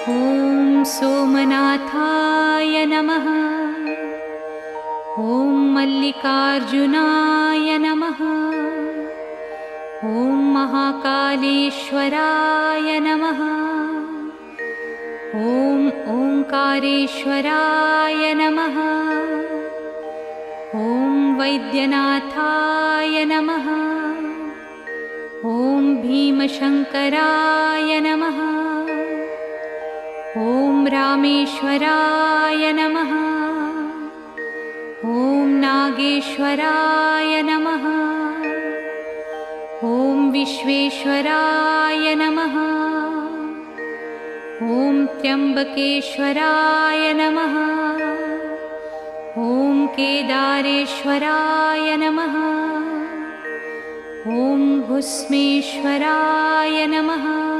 ॐ सोमनाथाय नमः। ॐ मल्लिकार्जुनाय नमः। ॐ महाकालेश्वराय नमः। ॐ ओंकारेश्वराय नमः। ॐ वैद्यनाथाय नमः। ॐ भीमशंकराय नमः। ॐ रामेश्वराय नमः। ॐ नागेश्वराय नमः। ॐ विश्वेश्वराय नमः। ॐ त्र्यंबकेश्वराय नमः। ॐ केदारेश्वराय नमः। ॐ भुस्मेश्वराय नमः।